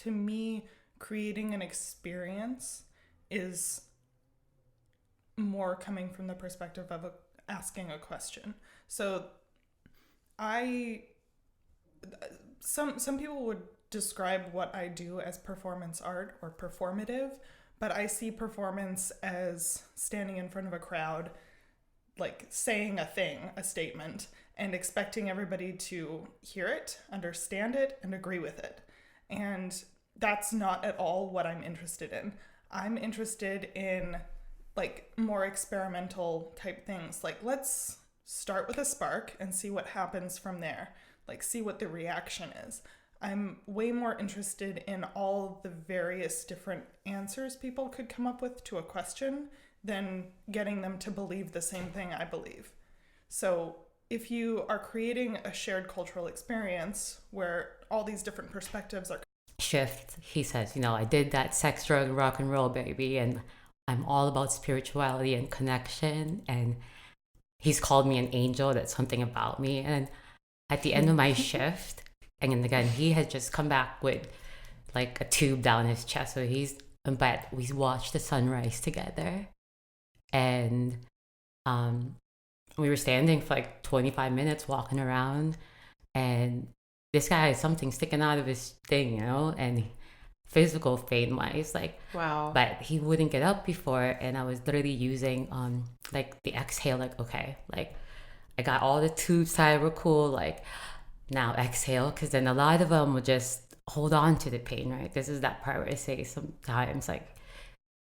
to me, creating an experience is more coming from the perspective of asking a question. So I some people would describe what I do as performance art or performative, but I see performance as standing in front of a crowd, like saying a thing, a statement, and expecting everybody to hear it, understand it, and agree with it. And that's not at all what I'm interested in. I'm interested in like more experimental type things. Like, let's start with a spark and see what happens from there. Like, see what the reaction is. I'm way more interested in all the various different answers people could come up with to a question than getting them to believe the same thing I believe. So if you are creating a shared cultural experience where all these different perspectives are shift, he says, I did that sex, drug, rock and roll, baby, and I'm all about spirituality and connection, and he's called me an angel. That's something about me. And at the end of my shift, and again, he had just come back with like a tube down his chest. So but we watched the sunrise together. And we were standing for like 25 minutes walking around. And this guy has something sticking out of his thing, and physical pain wise, like, wow. But he wouldn't get up before. And I was literally using like the exhale, like, okay, like I got all the tubes that were cool, like, now exhale, because then a lot of them will just hold on to the pain, right? This is that part where I say sometimes, like,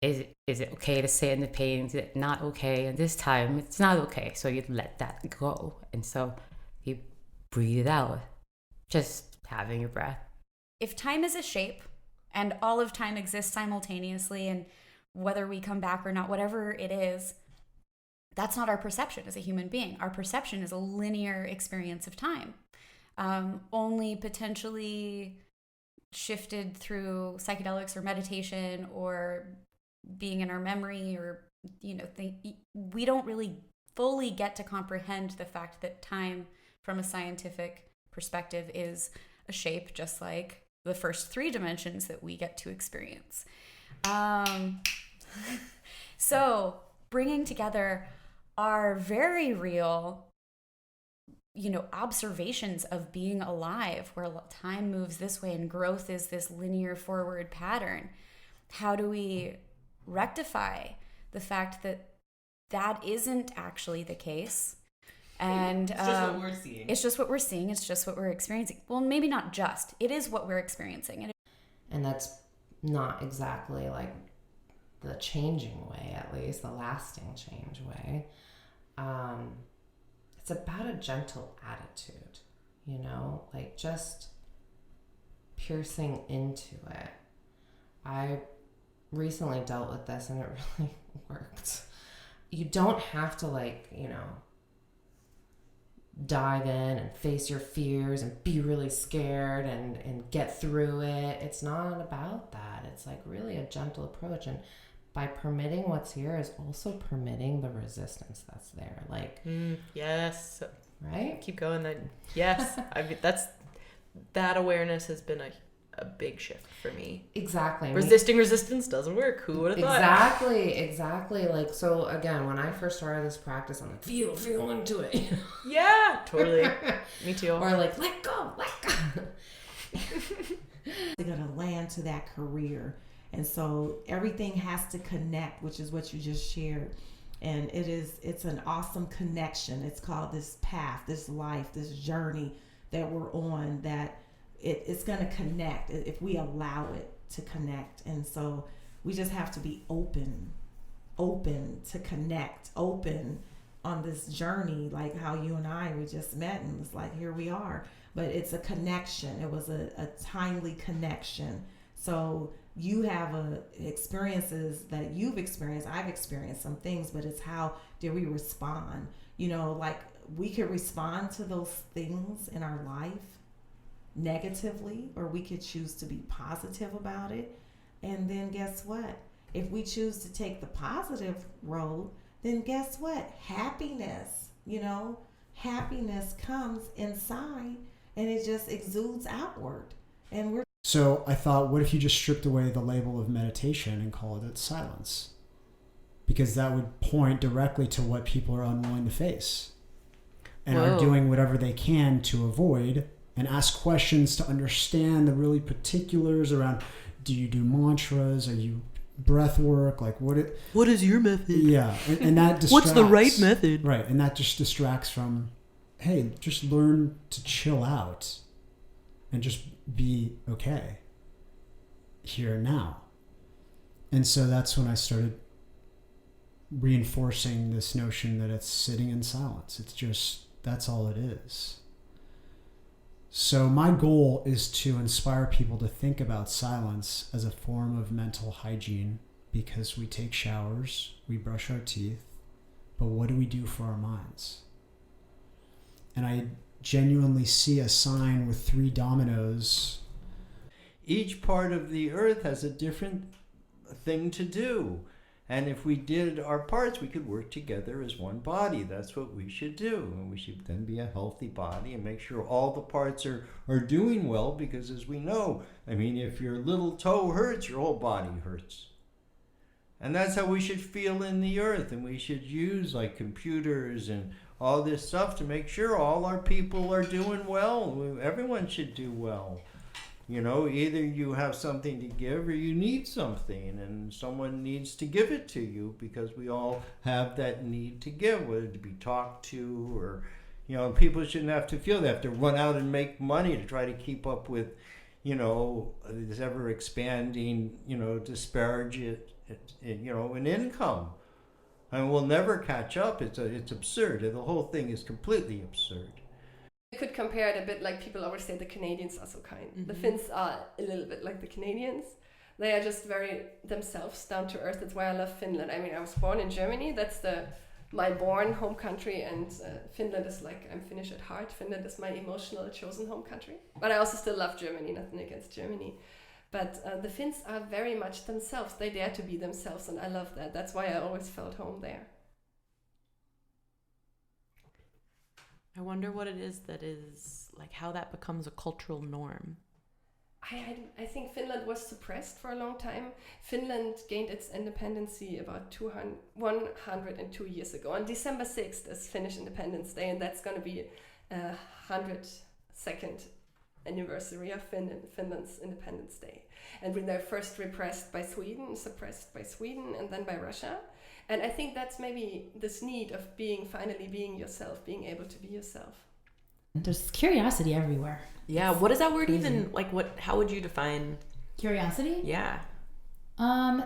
is it okay to stay in the pain? Is it not okay? And this time, it's not okay. So you let that go. And so you breathe it out, just having your breath. If time is a shape and all of time exists simultaneously, and whether we come back or not, whatever it is, that's not our perception as a human being. Our perception is a linear experience of time. Only potentially shifted through psychedelics or meditation or being in our memory, or we don't really fully get to comprehend the fact that time from a scientific perspective is a shape, just like the first 3 dimensions that we get to experience. So bringing together our very real observations of being alive, where time moves this way and growth is this linear forward pattern. How do we rectify the fact that that isn't actually the case? And it's just what we're seeing. It's just what we're seeing. It's just what we're experiencing. Well, maybe not just. It is what we're experiencing. And that's not exactly like the changing way, at least the lasting change way. It's about a gentle attitude, like just piercing into it. I recently dealt with this and it really worked. You don't have to dive in and face your fears and be really scared and get through it. It's not about that. It's like really a gentle approach. And by permitting what's here is also permitting the resistance that's there. Like, yes. Right? Keep going then. Yes. I mean, that awareness has been a big shift for me. Exactly. Resisting resistance doesn't work. Who would have thought? Exactly. Like, so again, when I first started this practice, I'm like, feel into it. Yeah, totally. Me too. Or like, let go. They're going to land to that career. And so everything has to connect, which is what you just shared. And it's an awesome connection. It's called this path, this life, this journey that we're on, that it's going to connect if we allow it to connect. And so we just have to be open to connect, open on this journey, like how you and I, we just met and it's like, here we are. But it's a connection. It was a timely connection. So you have experiences that you've experienced. I've experienced some things, but it's how do we respond? Like we could respond to those things in our life negatively, or we could choose to be positive about it. And then guess what? If we choose to take the positive road, then guess what? Happiness, happiness comes inside and it just exudes outward. And we're So I thought, what if you just stripped away the label of meditation and called it silence? Because that would point directly to what people are unwilling to face and are doing whatever they can to avoid, and ask questions to understand the really particulars around, do you do mantras? Are you breath work? Like what is your method? Yeah. And that distracts. What's the right method? Right. And that just distracts from, hey, just learn to chill out and just be okay here and now. And so that's when I started reinforcing this notion that it's sitting in silence. It's just, that's all it is. So my goal is to inspire people to think about silence as a form of mental hygiene, because we take showers, we brush our teeth, but what do we do for our minds? And I genuinely see a sign with 3 dominoes. Each part of the earth has a different thing to do. And if we did our parts, we could work together as one body. That's what we should do. And we should then be a healthy body and make sure all the parts are doing well, because as we know, I mean, if your little toe hurts, your whole body hurts. And that's how we should feel in the earth. And we should use like computers and all this stuff to make sure all our people are doing well. Everyone should do well. You know, either you have something to give or you need something, and someone needs to give it to you, because we all have that need to give, whether to be talked to or, you know, people shouldn't have to feel they have to run out and make money to try to keep up with, you know, this ever expanding, you know, disparity, you know, in income. And we'll never catch up. It's absurd. The whole thing is completely absurd. You could compare it a bit like people always say the Canadians are so kind. Mm-hmm. The Finns are a little bit like the Canadians. They are just very themselves, down to earth. That's why I love Finland. I mean, I was born in Germany. That's my born home country, and Finland is like, I'm Finnish at heart. Finland is my emotional chosen home country. But I also still love Germany, nothing against Germany. But the Finns are very much themselves. They dare to be themselves, and I love that. That's why I always felt home there. I wonder what it is that is, like, how that becomes a cultural norm. I think Finland was suppressed for a long time. Finland gained its independence about 102 years ago. On December 6th is Finnish Independence Day, and that's going to be 102nd anniversary of Finland's Independence Day. And when they're first suppressed by Sweden, and then by Russia. And I think that's maybe this need of finally being yourself, being able to be yourself. There's curiosity everywhere. Yeah, what is that word even, like, how would you define curiosity? Yeah.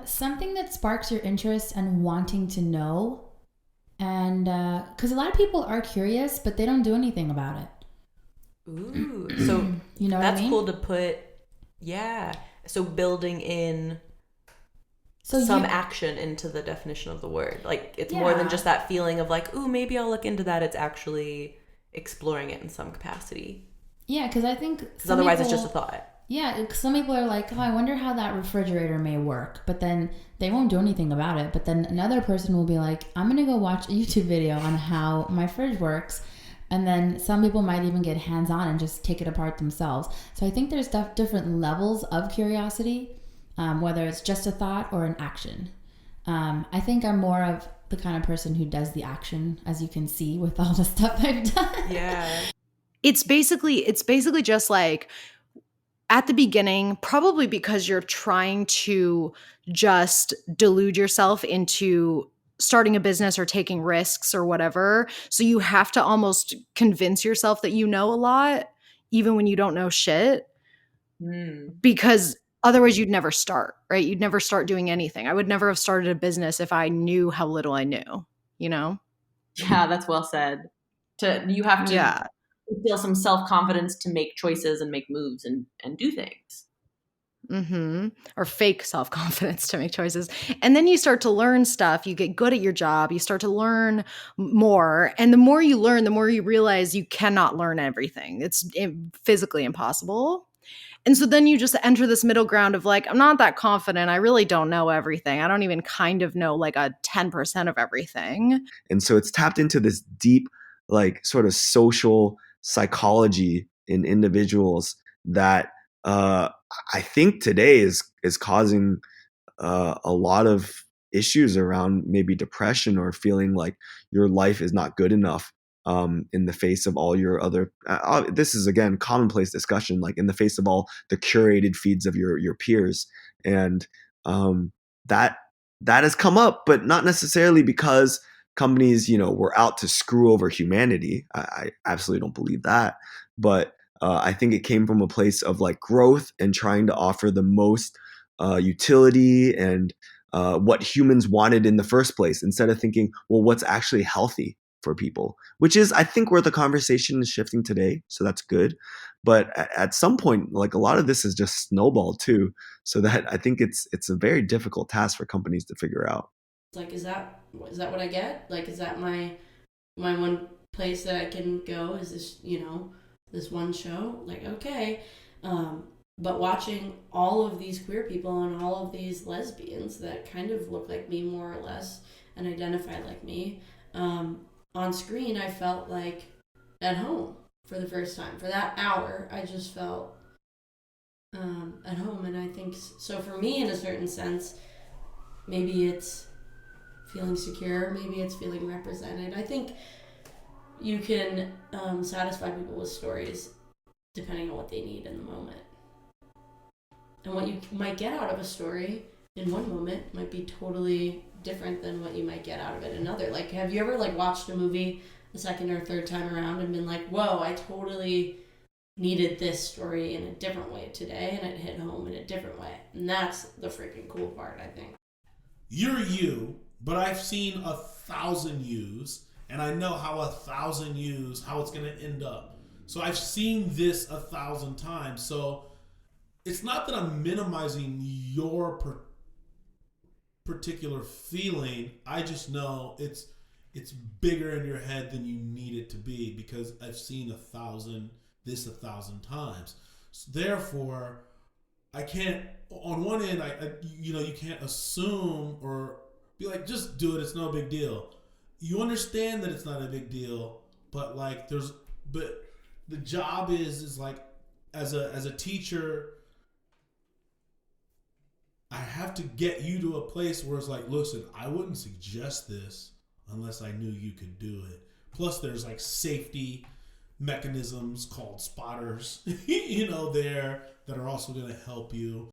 Something that sparks your interest and wanting to know. And because a lot of people are curious, but they don't do anything about it. Ooh, so you know that's what I mean? Cool to put. Yeah, so building in some action into the definition of the word. Like, it's more than just that feeling of like, ooh, maybe I'll look into that. It's actually exploring it in some capacity. Yeah, because I think because otherwise it's just a thought. Yeah, some people are like, oh, I wonder how that refrigerator may work, but then they won't do anything about it. But then another person will be like, I'm gonna go watch a YouTube video on how my fridge works. And then some people might even get hands-on and just take it apart themselves. So I think there's different levels of curiosity, whether it's just a thought or an action. I think I'm more of the kind of person who does the action, as you can see with all the stuff I've done. Yeah. It's basically just like at the beginning, probably because you're trying to just delude yourself into starting a business or taking risks or whatever. So you have to almost convince yourself that you know a lot, even when you don't know shit. Because otherwise you'd never start, right? You'd never start doing anything. I would never have started a business if I knew how little I knew, you know? Yeah, that's well said. You have to feel some self-confidence to make choices and make moves and do things. Or fake self-confidence to make choices. And then you start to learn stuff. You get good at your job. You start to learn more. And the more you learn, the more you realize you cannot learn everything. It's physically impossible. And so then you just enter this middle ground of like, I'm not that confident. I really don't know everything. I don't even kind of know like a 10% of everything. And so it's tapped into this deep, like, sort of social psychology in individuals that I think today is causing a lot of issues around maybe depression or feeling like your life is not good enough in the face of all your other this is again commonplace discussion, like in the face of all the curated feeds of your peers. And that has come up, but not necessarily because companies, were out to screw over humanity. I absolutely don't believe that. But I think it came from a place of like growth and trying to offer the most utility and what humans wanted in the first place, instead of thinking, well, what's actually healthy for people, which is, I think, where the conversation is shifting today. So that's good. But at some point, like a lot of this is just snowballed too. So that I think it's a very difficult task for companies to figure out. Like, is that what I get? Like, is that my one place that I can go? Is this, this one show? Like, okay. But watching all of these queer people and all of these lesbians that kind of look like me more or less and identify like me, on screen, I felt like at home for the first time. For that hour, I just felt at home. And I think, so for me, in a certain sense, maybe it's feeling secure, maybe it's feeling represented. I think you can satisfy people with stories depending on what they need in the moment. And what you might get out of a story in one moment might be totally different than what you might get out of it another. Like, have you ever watched a movie the second or third time around and been like, whoa, I totally needed this story in a different way today, and it hit home in a different way. And that's the freaking cool part, I think. You're you, but I've seen 1,000 yous, and I know how 1,000 yous, how it's going to end up. So I've seen this 1,000 times. So it's not that I'm minimizing your particular feeling. I just know it's bigger in your head than you need it to be, because I've seen 1,000 times. So therefore, I can't, on one end, you can't assume or be like, just do it, it's no big deal. You understand that it's not a big deal, but but the job is like, as a teacher, I have to get you to a place where it's like, listen, I wouldn't suggest this unless I knew you could do it. Plus, there's like safety mechanisms called spotters, there that are also going to help you.